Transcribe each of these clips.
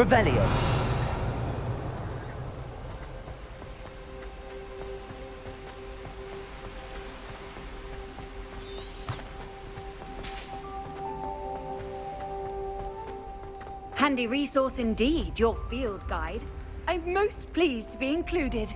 Revelio. Handy resource indeed, your field guide. I'm most pleased to be included.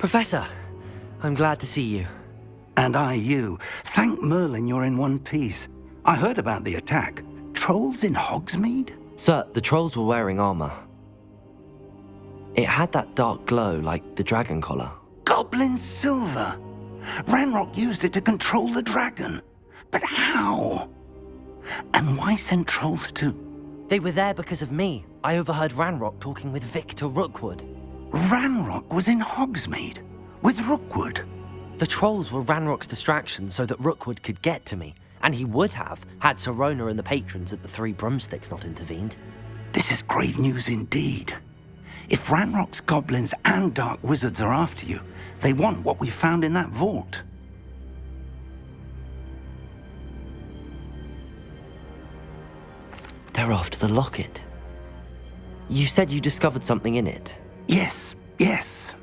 Professor, I'm glad to see you. And I you. Thank Merlin you're in one piece. I heard about the attack. Trolls in Hogsmeade? Sir, the trolls were wearing armor. It had that dark glow like the dragon collar. Goblin silver! Ranrock used it to control the dragon. But how? And why send trolls too? They were there because of me. I overheard Ranrock talking with Victor Rookwood. Ranrock was in Hogsmeade? With Rookwood? The trolls were Ranrock's distraction so that Rookwood could get to me, and he would have had Sirona and the patrons at the Three Broomsticks not intervened. This is grave news indeed. If Ranrock's goblins and dark wizards are after you, they want what we found in that vault. They're after the locket. You said you discovered something in it. Yes.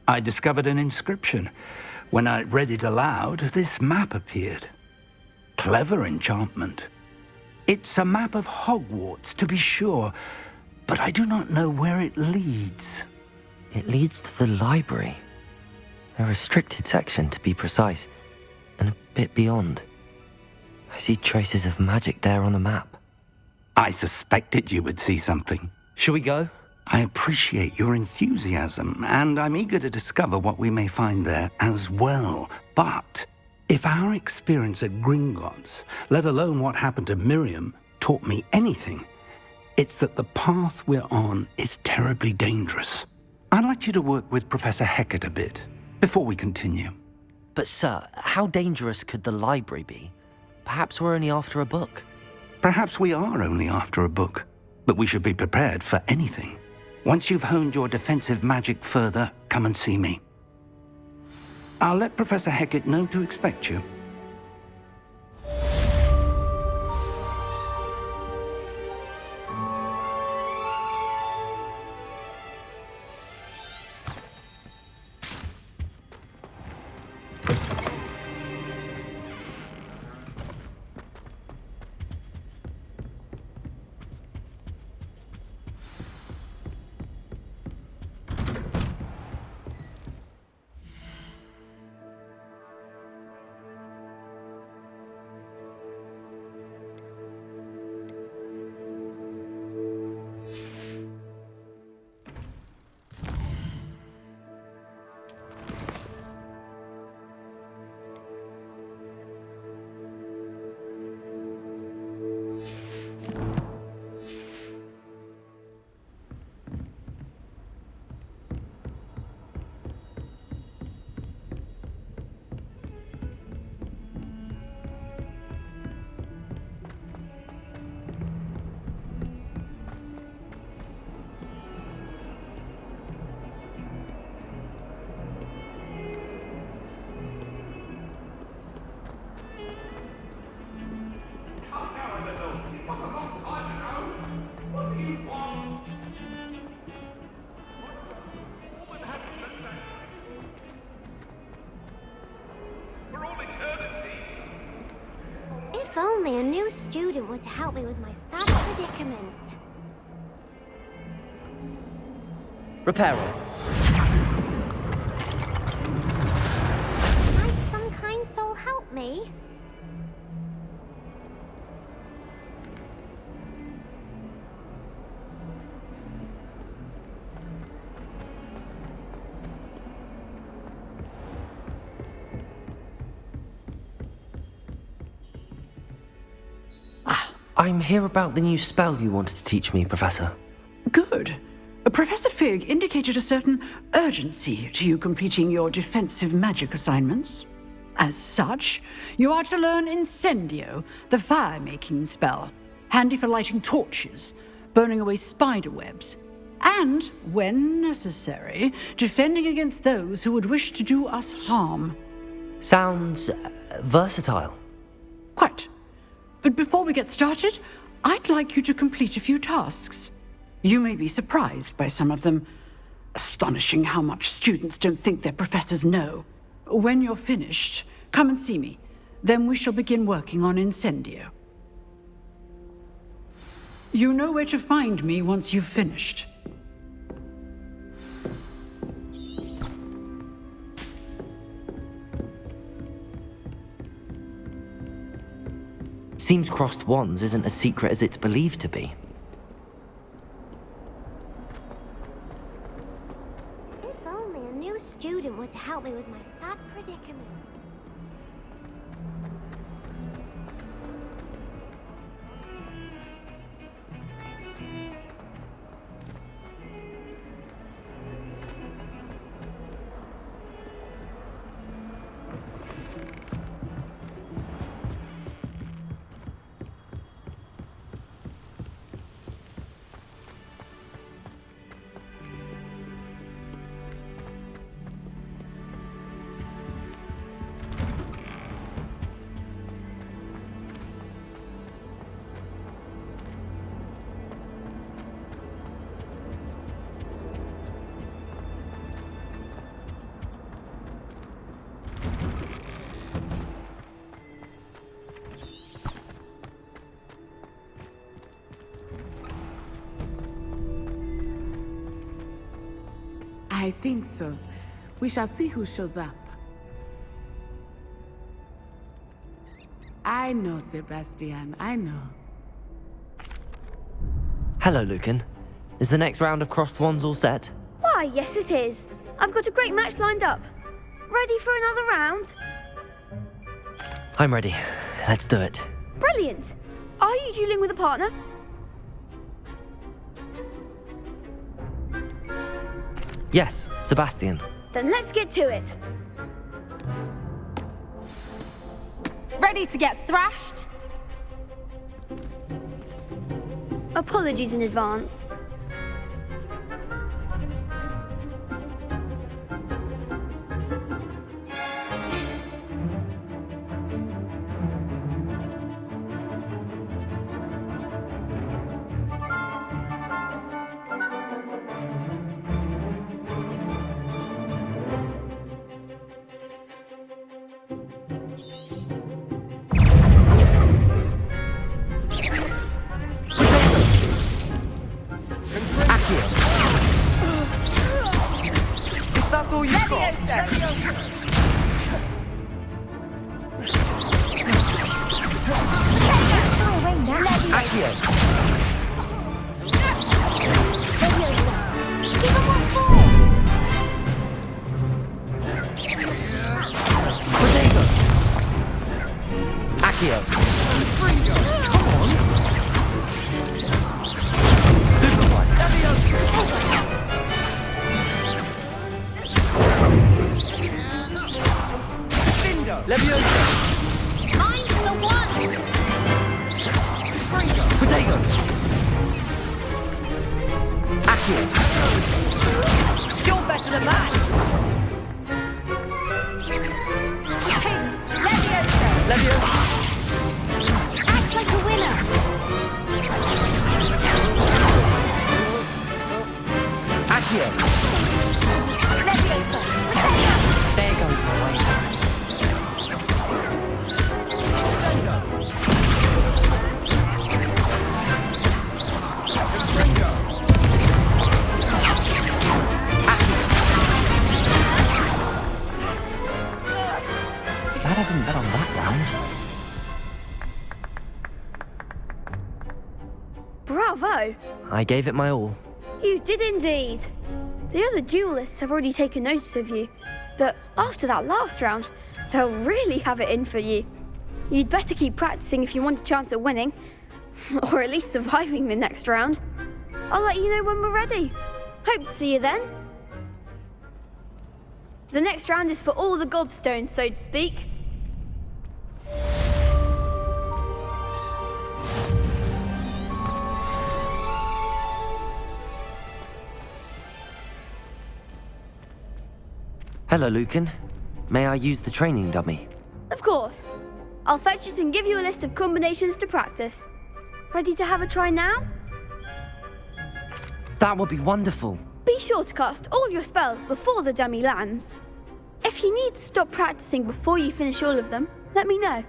I discovered an inscription. When I read it aloud, this map appeared. Clever enchantment. It's a map of Hogwarts, to be sure, but I do not know where it leads. It leads to the library. A restricted section, to be precise, and a bit beyond. I see traces of magic there on the map. I suspected you would see something. Shall we go? I appreciate your enthusiasm, and I'm eager to discover what we may find there as well. But if our experience at Gringotts, let alone what happened to Miriam, taught me anything, it's that the path we're on is terribly dangerous. I'd like you to work with Professor Hecat a bit before we continue. But sir, how dangerous could the library be? Perhaps we're only after a book. Perhaps we are only after a book, but we should be prepared for anything. Once you've honed your defensive magic further, come and see me. I'll let Professor Hecat know to expect you. If only a new student were to help me with my sad predicament. Reparo. Might some kind soul help me? I'm here about the new spell you wanted to teach me, Professor. Good. Professor Fig indicated a certain urgency to you completing your defensive magic assignments. As such, you are to learn Incendio, the fire-making spell, handy for lighting torches, burning away spider webs, and, when necessary, defending against those who would wish to do us harm. Sounds versatile. Quite. But before we get started, I'd like you to complete a few tasks. You may be surprised by some of them. Astonishing how much students don't think their professors know. When you're finished, come and see me. Then we shall begin working on Incendio. You know where to find me once you've finished. Seems crossed wands isn't as secret as it's believed to be. If only a new student were to help me with my sad predicament. I think so. We shall see who shows up. I know, Sebastian, I know. Hello, Lucan. Is the next round of crossed wands all set? Why, yes it is. I've got a great match lined up. Ready for another round? I'm ready. Let's do it. Brilliant. Are you dueling with a partner? Yes, Sebastian. Then let's get to it. Ready to get thrashed? Apologies in advance. That's all you've got? Accio! Potato! Accio! Come on! Stupid one! Leviosa! I'm the one! Potato! Bravo! I gave it my all. You did indeed. The other duelists have already taken notice of you, but after that last round, they'll really have it in for you. You'd better keep practicing if you want a chance at winning, or at least surviving the next round. I'll let you know when we're ready. Hope to see you then. The next round is for all the gobstones, so to speak. Hello, Lucan. May I use the training dummy? Of course. I'll fetch it and give you a list of combinations to practice. Ready to have a try now? That would be wonderful. Be sure to cast all your spells before the dummy lands. If you need to stop practicing before you finish all of them, let me know.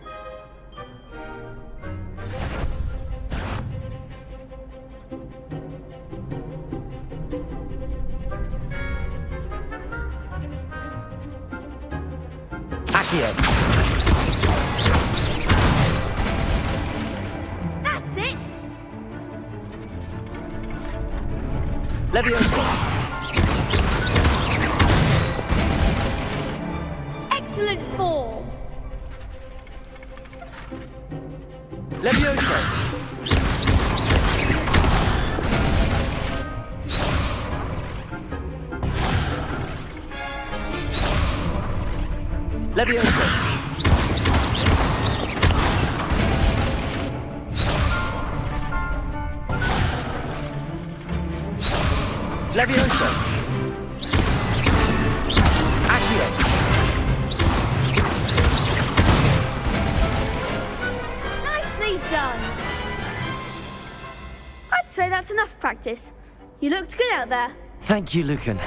Accio. That's it! Leviosa. Excellent form! Leviosa. Leviosa. Leviosa. Accio. Nicely done! I'd say that's enough practice. You looked good out there. Thank you, Lucan.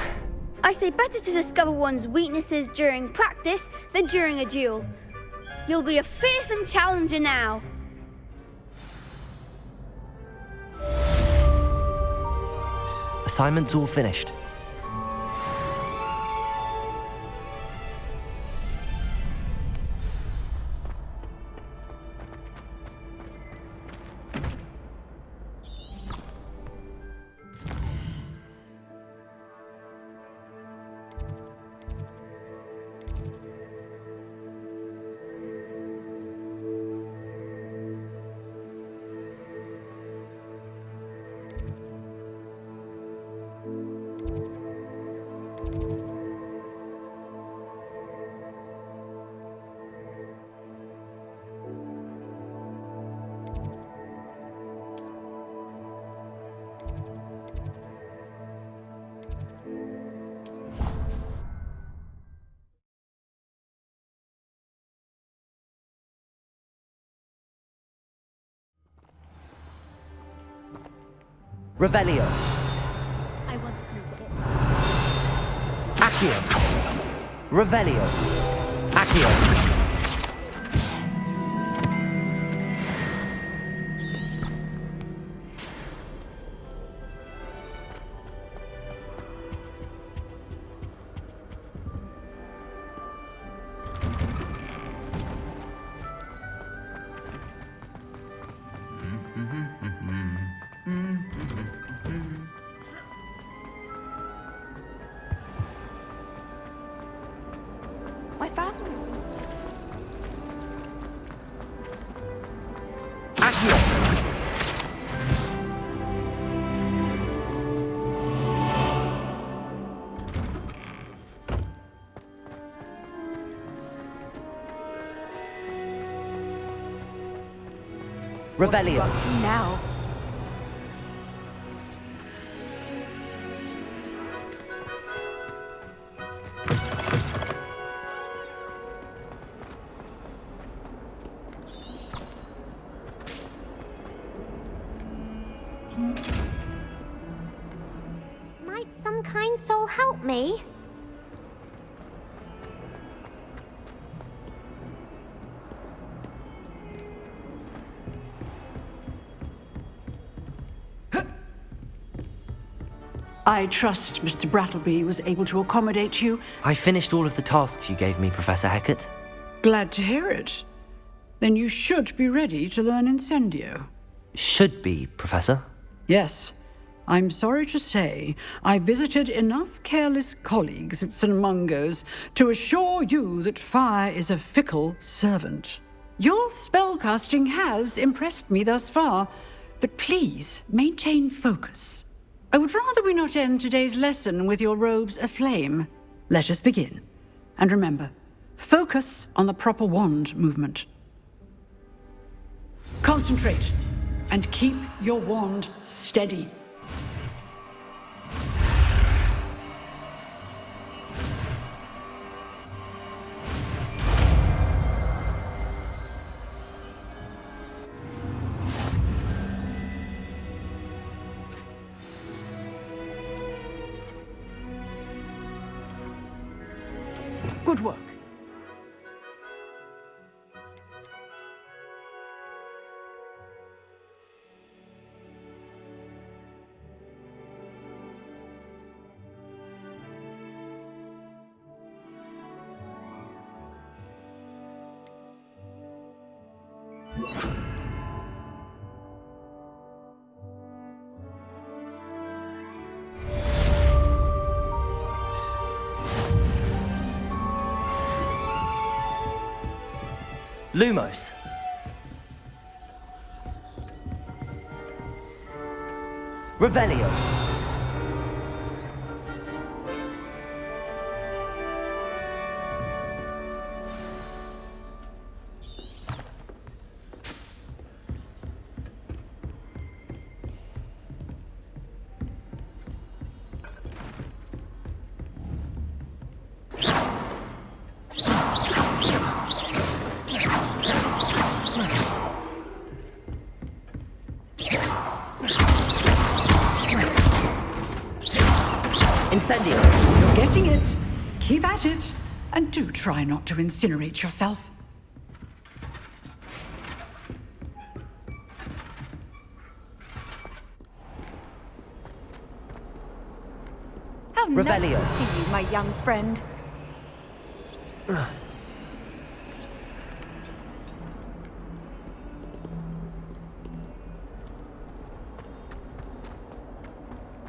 I say better to discover one's weaknesses during practice than during a duel. You'll be a fearsome challenger now. Assignment's all finished. Revelio. I want to look at it. Accio. Revelio. Accio. My family. Accio. Revelio. Now. Might some kind soul help me? I trust Mr. Brattleby was able to accommodate you. I finished all of the tasks you gave me, Professor Hecat. Glad to hear it. Then you should be ready to learn Incendio. Should be, Professor. Yes, I'm sorry to say I visited enough careless colleagues at St. Mungo's to assure you that fire is a fickle servant. Your spellcasting has impressed me thus far, but please maintain focus. I would rather we not end today's lesson with your robes aflame. Let us begin. And remember, focus on the proper wand movement. Concentrate and keep your wand steady. Good work. Lumos. Revelio. Incendio. You're getting it. Keep at it. And do try not to incinerate yourself. How nice Revelio. to see you, my young friend.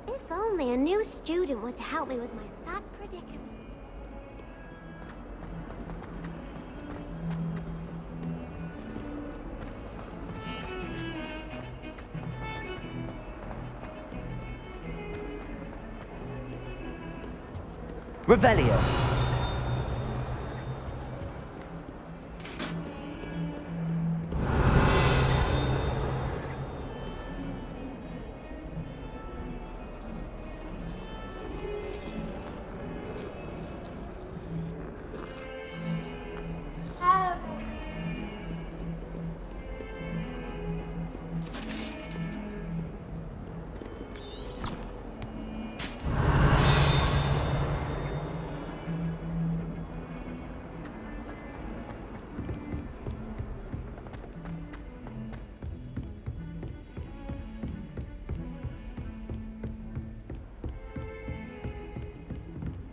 If only a new student were to help me with my sad predicament. Revelio.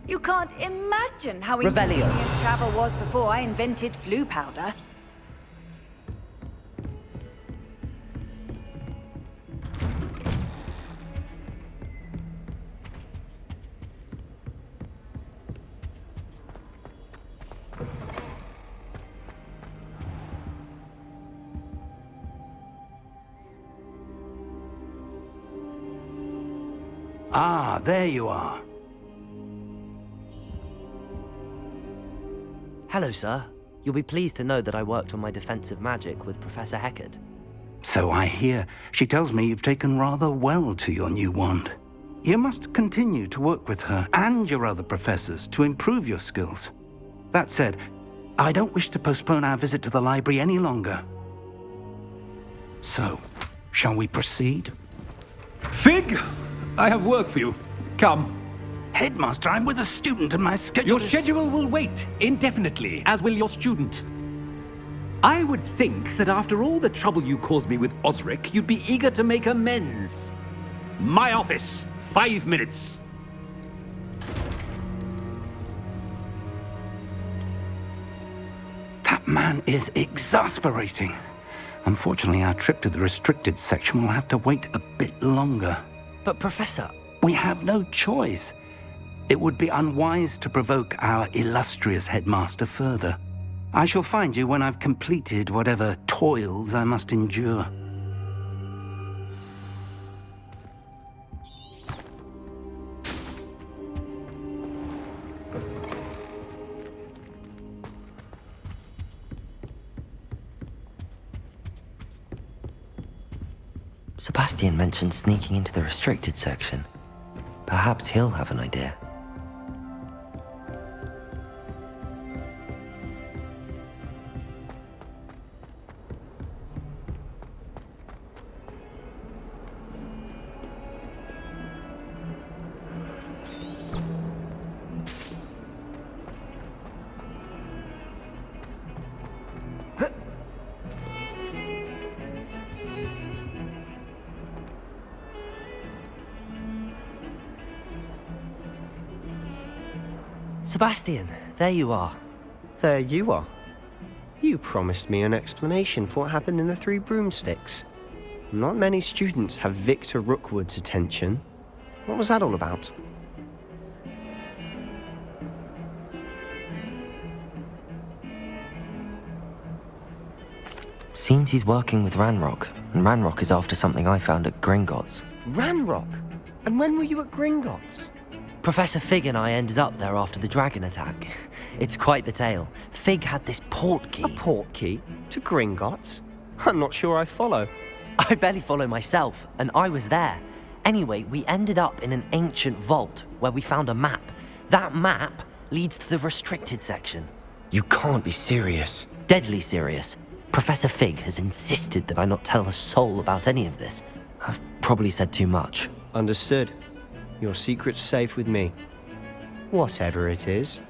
You can't imagine how Revelio. inconvenient travel was before I invented flu powder. Ah, there you are. Hello, sir. You'll be pleased to know that I worked on my defensive magic with Professor Heckard. So I hear. She tells me you've taken rather well to your new wand. You must continue to work with her and your other professors to improve your skills. That said, I don't wish to postpone our visit to the library any longer. So, shall we proceed? Fig, I have work for you. Come. Headmaster, I'm with a student and my schedule Your is... schedule will wait indefinitely, as will your student. I would think that after all the trouble you caused me with Osric, you'd be eager to make amends. My office, 5 minutes. That man is exasperating. Unfortunately, our trip to the restricted section will have to wait a bit longer. But Professor... We have no choice. It would be unwise to provoke our illustrious headmaster further. I shall find you when I've completed whatever toils I must endure. Sebastian mentioned sneaking into the restricted section. Perhaps he'll have an idea. Sebastian, there you are. There you are. You promised me an explanation for what happened in the Three Broomsticks. Not many students have Victor Rookwood's attention. What was that all about? Seems he's working with Ranrock, and Ranrock is after something I found at Gringotts. Ranrock? And when were you at Gringotts? Professor Fig and I ended up there after the dragon attack. It's quite the tale. Fig had this port key. A port key? To Gringotts? I'm not sure I follow. I barely follow myself, and I was there. Anyway, we ended up in an ancient vault where we found a map. That map leads to the restricted section. You can't be serious. Deadly serious. Professor Fig has insisted that I not tell a soul about any of this. I've probably said too much. Understood. Your secret's safe with me. Whatever it is.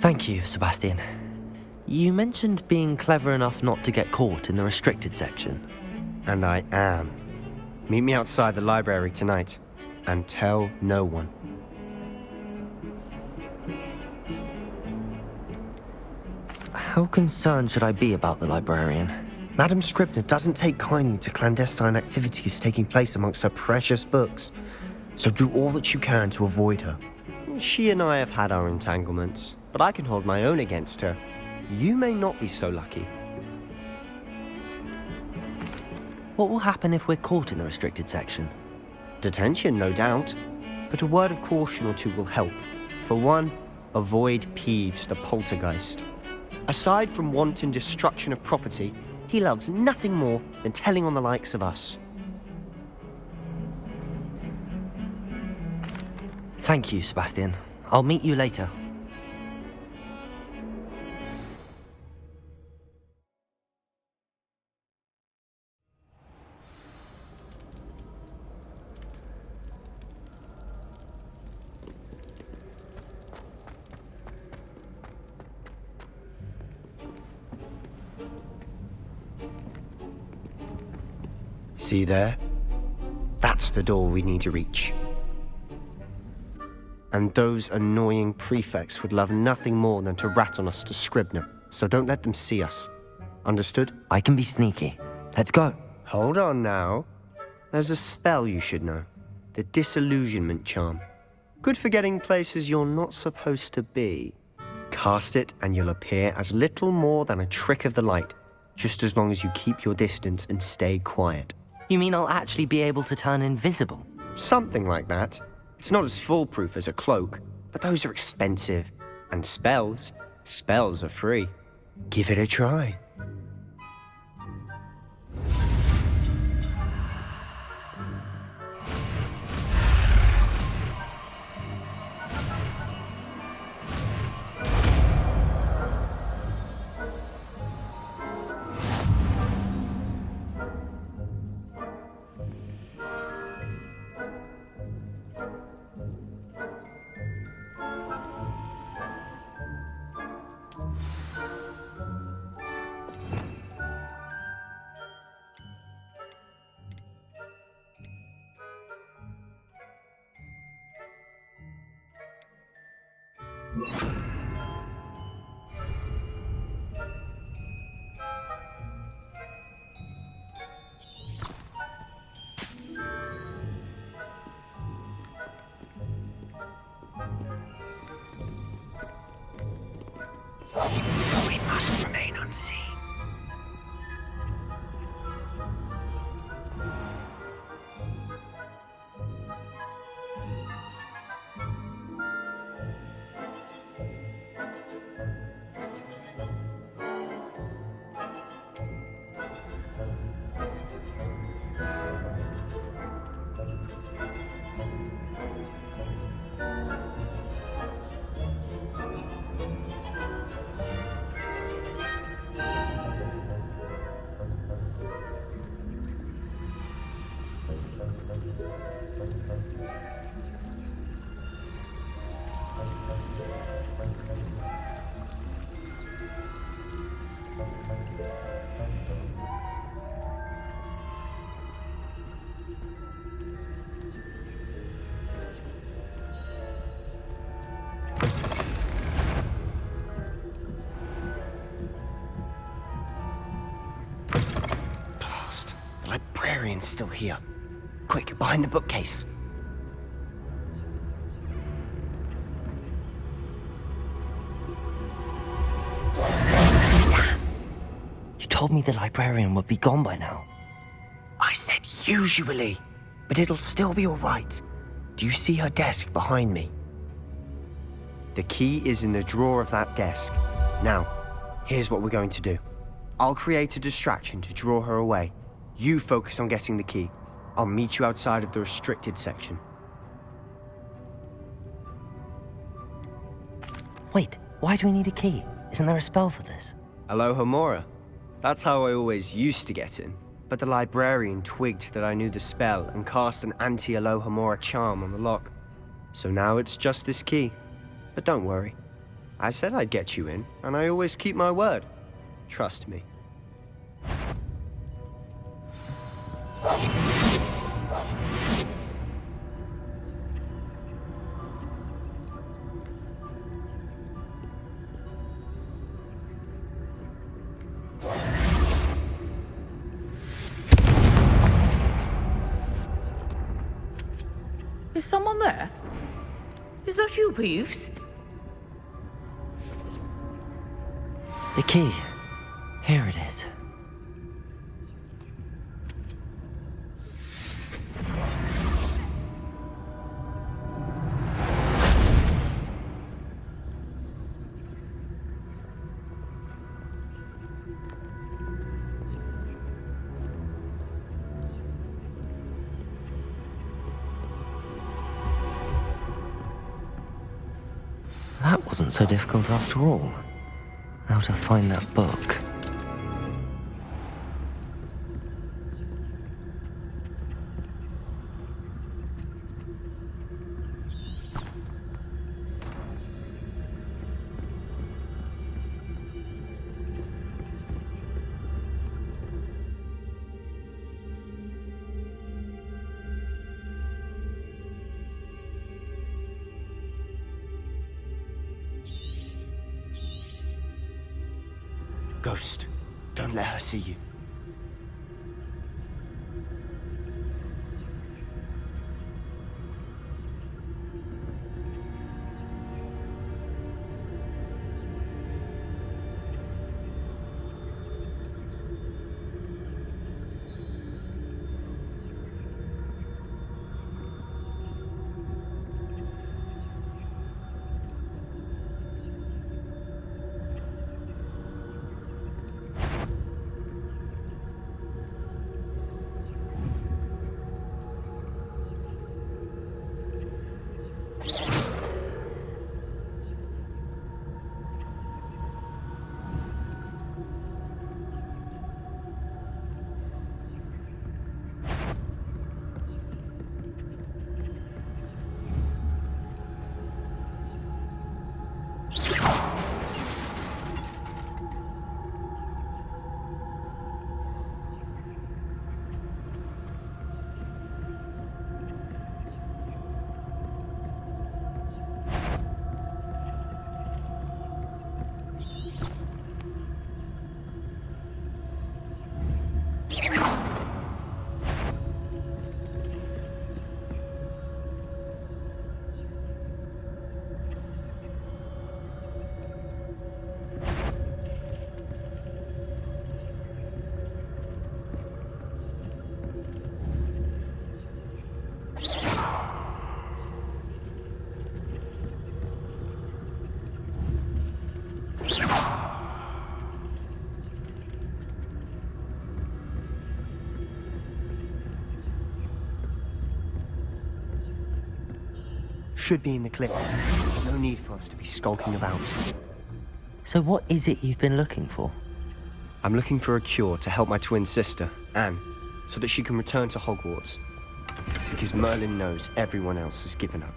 Thank you, Sebastian. You mentioned being clever enough not to get caught in the restricted section. And I am. Meet me outside the library tonight, and tell no one. How concerned should I be about the librarian? Madam Scribner doesn't take kindly to clandestine activities taking place amongst her precious books. So do all that you can to avoid her. She and I have had our entanglements, but I can hold my own against her. You may not be so lucky. What will happen if we're caught in the restricted section? Detention, no doubt. But a word of caution or two will help. For one, avoid Peeves, the poltergeist. Aside from wanton destruction of property, he loves nothing more than telling on the likes of us. Thank you, Sebastian. I'll meet you later. See there? That's the door we need to reach. And those annoying prefects would love nothing more than to rat on us to Scribner, so don't let them see us. Understood? I can be sneaky. Let's go. Hold on now. There's a spell you should know. The Disillusionment Charm. Good for getting places you're not supposed to be. Cast it and you'll appear as little more than a trick of the light, just as long as you keep your distance and stay quiet. You mean I'll actually be able to turn invisible? Something like that. It's not as foolproof as a cloak, but those are expensive. And spells are free. Give it a try. The librarian's still here. Quick, behind the bookcase. You told me the librarian would be gone by now. I said usually, but it'll still be all right. Do you see her desk behind me? The key is in the drawer of that desk. Now, here's what we're going to do. I'll create a distraction to draw her away. You focus on getting the key. I'll meet you outside of the restricted section. Wait, why do we need a key? Isn't there a spell for this? Alohomora. That's how I always used to get in. But the librarian twigged that I knew the spell and cast an anti-Alohomora charm on the lock. So now it's just this key. But don't worry. I said I'd get you in, and I always keep my word. Trust me. Is someone there? Is that you, Peeves? The key. Here it is. That wasn't so difficult after all. Now to find that book. Ghost, don't let her see you. Should be in the clip. There's no need for us to be skulking about. So what is it you've been looking for? I'm looking for a cure to help my twin sister, Anne, so that she can return to Hogwarts. Because Merlin knows everyone else has given up.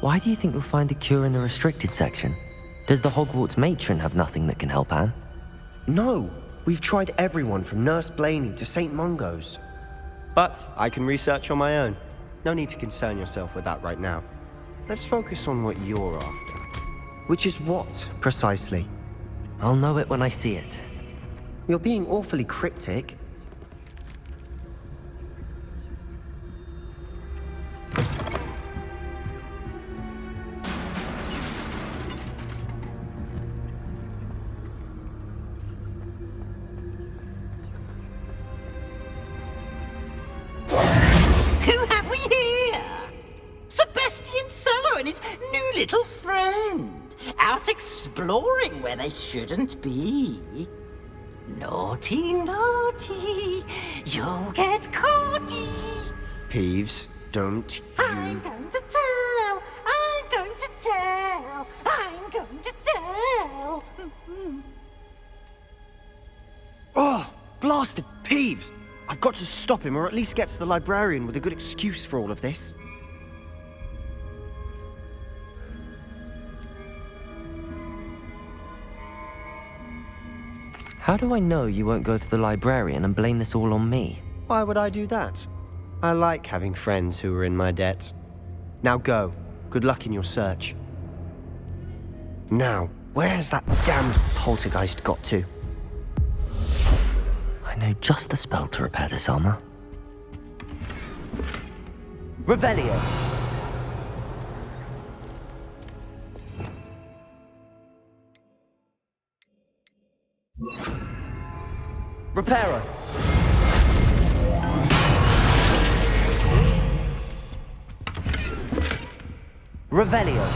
Why do you think you'll find a cure in the restricted section? Does the Hogwarts matron have nothing that can help Anne? No! We've tried everyone from Nurse Blaney to St. Mungo's. But I can research on my own. No need to concern yourself with that right now. Let's focus on what you're after. Which is what, precisely? I'll know it when I see it. You're being awfully cryptic. Who have we here? Sebastian Sallow and his new little friend. Out exploring where they shouldn't be. Naughty, naughty. You'll get caughty. Peeves, don't you... I'm going to tell. I'm going to tell. I'm going to tell. Oh, blasted Peeves! I've got to stop him, or at least get to the librarian with a good excuse for all of this. How do I know you won't go to the librarian and blame this all on me? Why would I do that? I like having friends who are in my debt. Now go. Good luck in your search. Now, where's that damned poltergeist got to? I know just the spell to repair this armor. Revelio! Reparo! Revelio!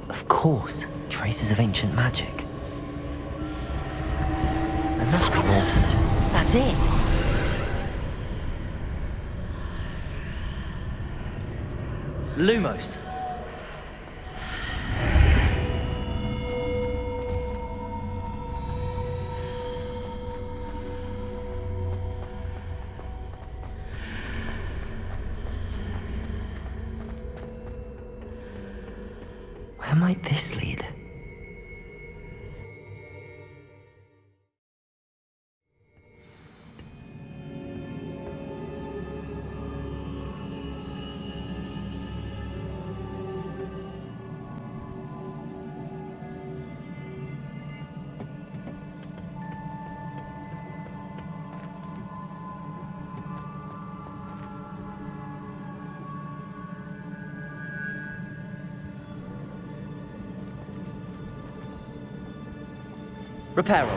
Of course, traces of ancient magic. There must be more to this. That's it! Lumos. Where might this lead? Reparo.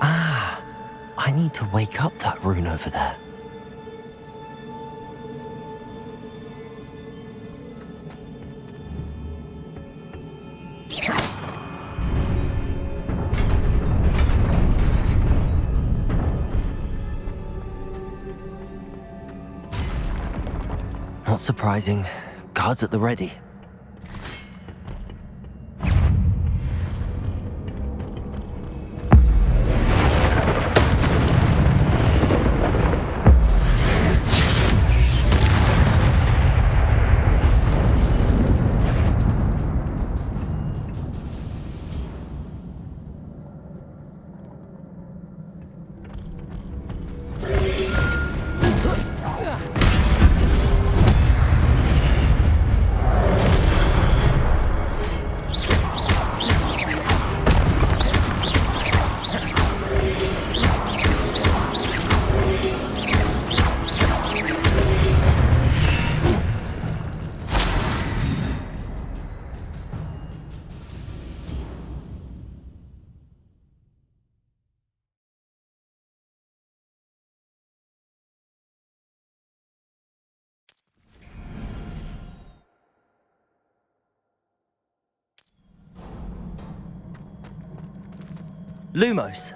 Ah, I need to wake up that rune over there. Not surprising. Guards at the ready. Lumos.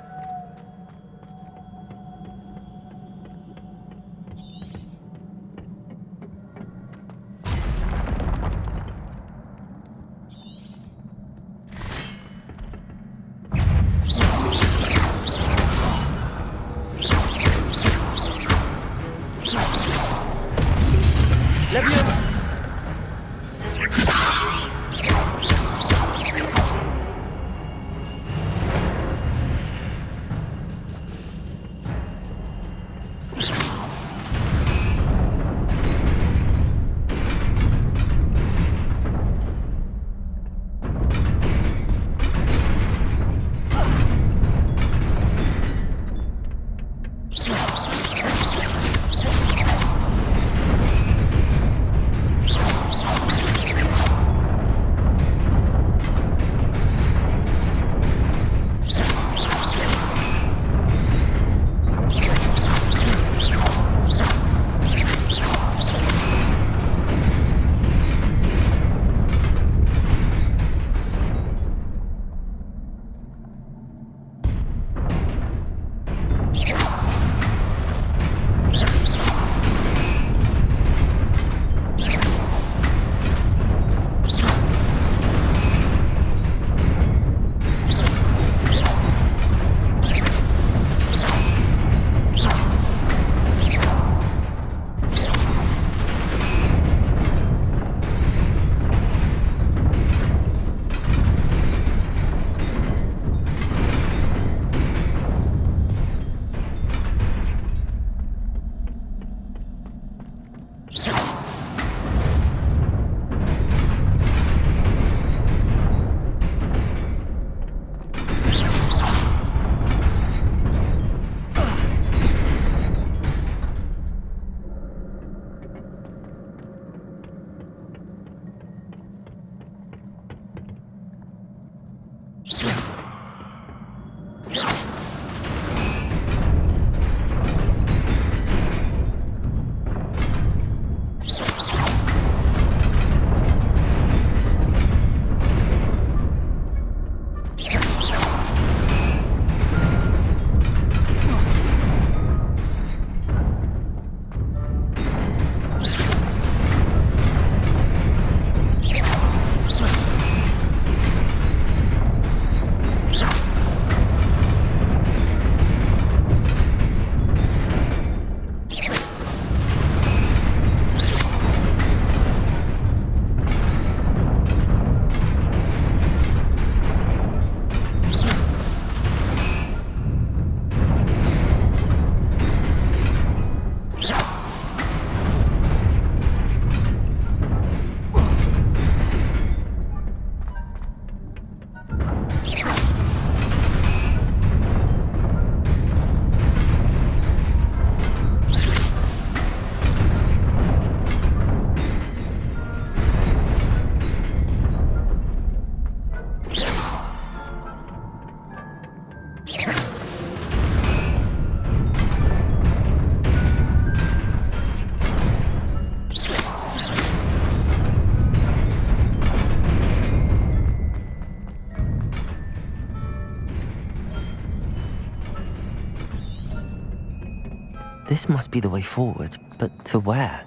This must be the way forward, but to where?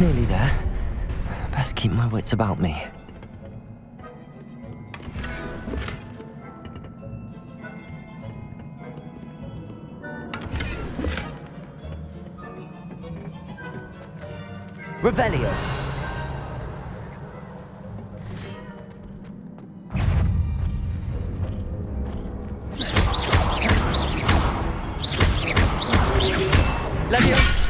Nearly there. Best keep my wits about me. Revelio. Levio.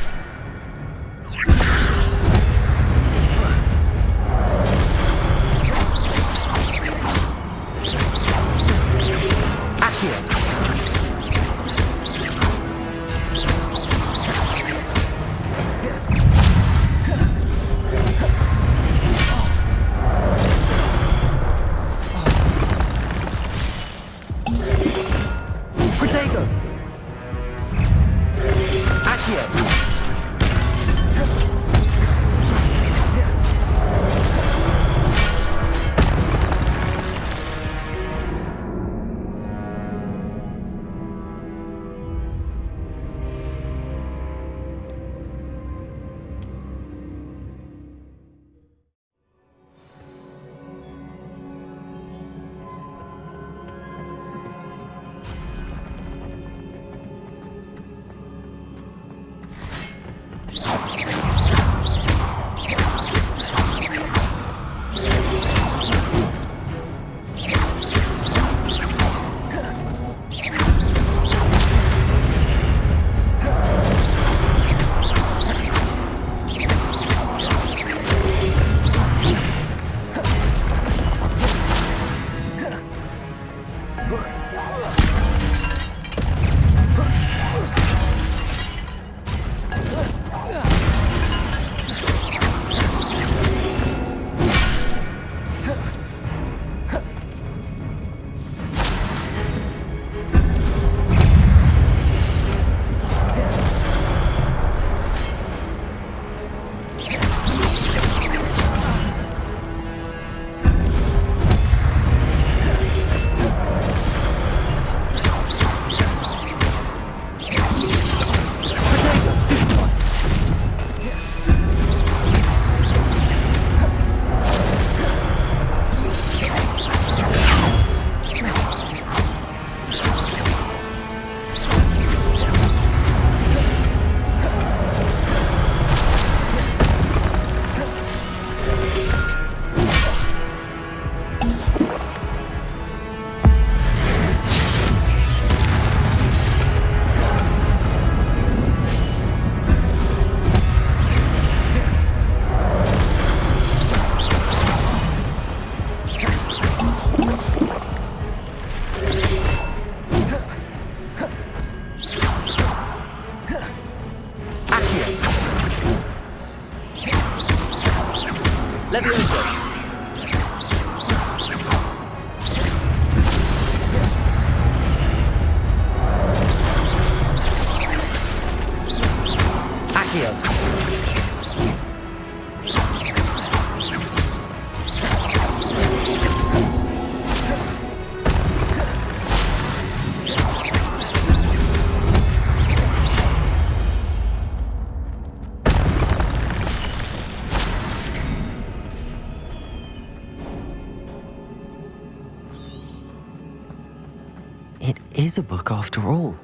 It is a book after all.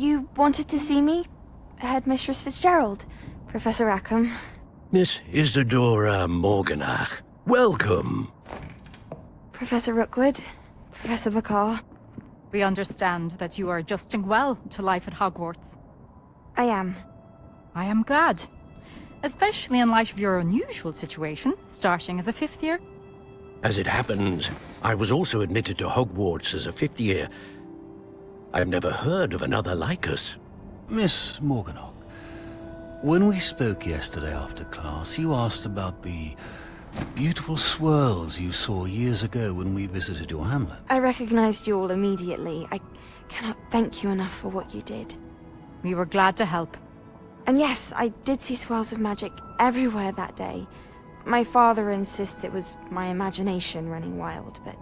You wanted to see me? Headmistress Fitzgerald, Professor Rackham. Miss Isadora Morganach, welcome. Professor Rookwood, Professor Bakar. We understand that you are adjusting well to life at Hogwarts. I am. I am glad. Especially in light of your unusual situation, starting as a 5th year. As it happens, I was also admitted to Hogwarts as a 5th year. I've never heard of another like us. Miss Morganach, when we spoke yesterday after class, you asked about the beautiful swirls you saw years ago when we visited your hamlet. I recognized you all immediately. I cannot thank you enough for what you did. We were glad to help. And yes, I did see swirls of magic everywhere that day. My father insists it was my imagination running wild, but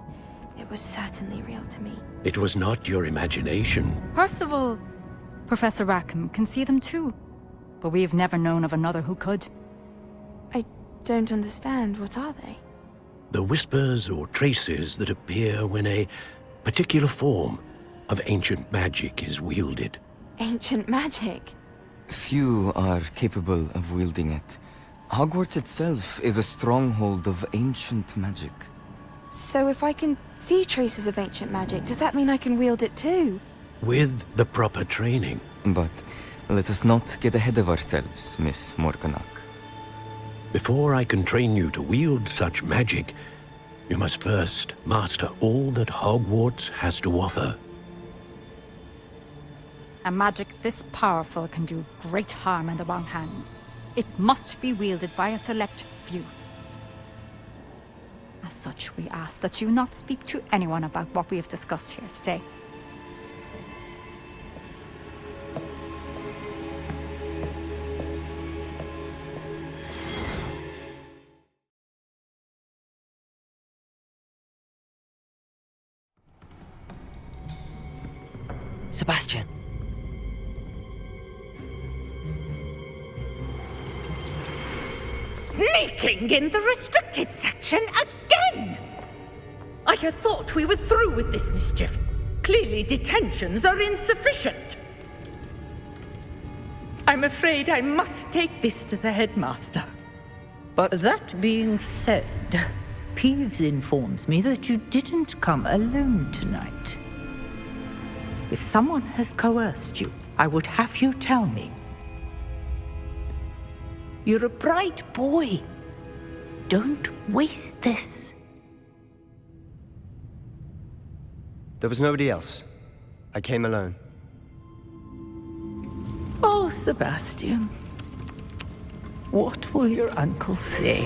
it was certainly real to me. It was not your imagination. Percival, Professor Rackham can see them too. But we've never known of another who could. I don't understand. What are they? The whispers or traces that appear when a particular form of ancient magic is wielded. Ancient magic? Few are capable of wielding it. Hogwarts itself is a stronghold of ancient magic. So if I can see traces of ancient magic, does that mean I can wield it too? With the proper training. But let us not get ahead of ourselves, Miss Morganach. Before I can train you to wield such magic, you must first master all that Hogwarts has to offer. A magic this powerful can do great harm in the wrong hands. It must be wielded by a select few. As such, we ask that you not speak to anyone about what we have discussed here today. Sebastian. Sneaking in the restricted section again! I had thought we were through with this mischief. Clearly detentions are insufficient. I'm afraid I must take this to the headmaster. But that being said, Peeves informs me that you didn't come alone tonight. If someone has coerced you, I would have you tell me. You're a bright boy. Don't waste this. there was nobody else. I came alone. Oh, Sebastian. What will your uncle say?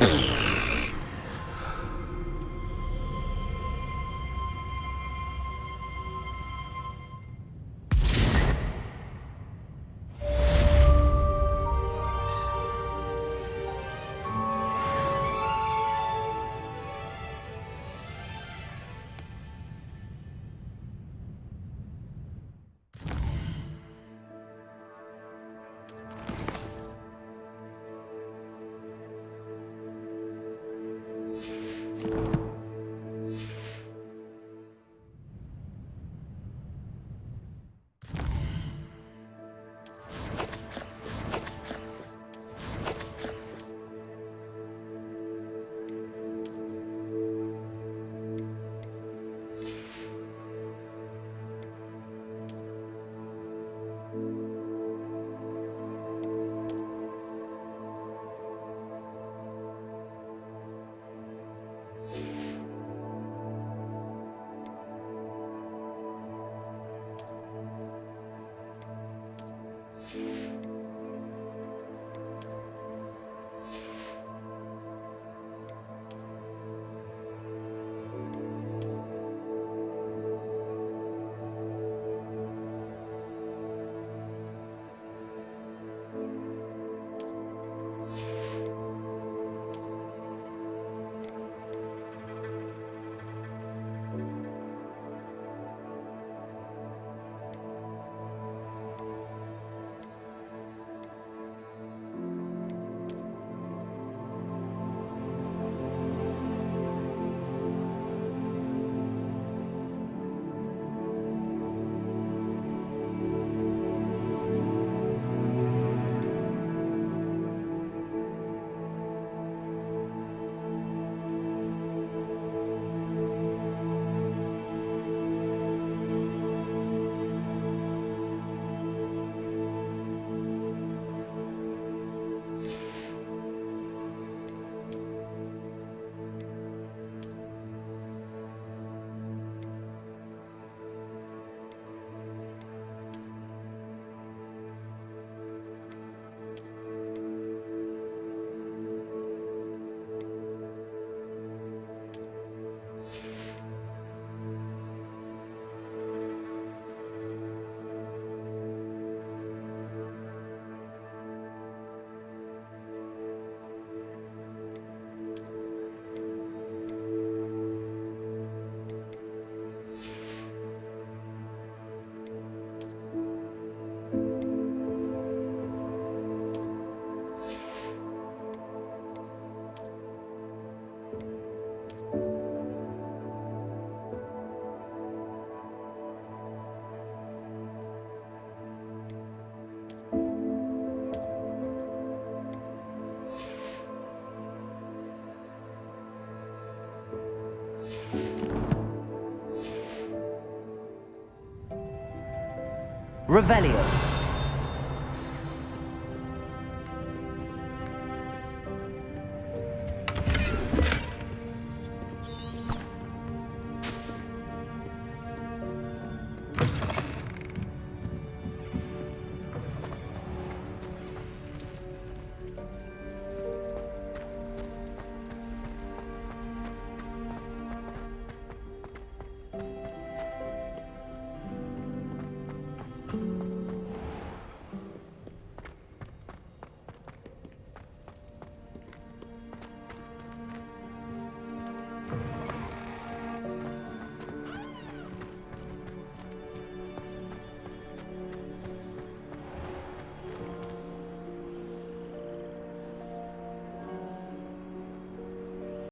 Revelio.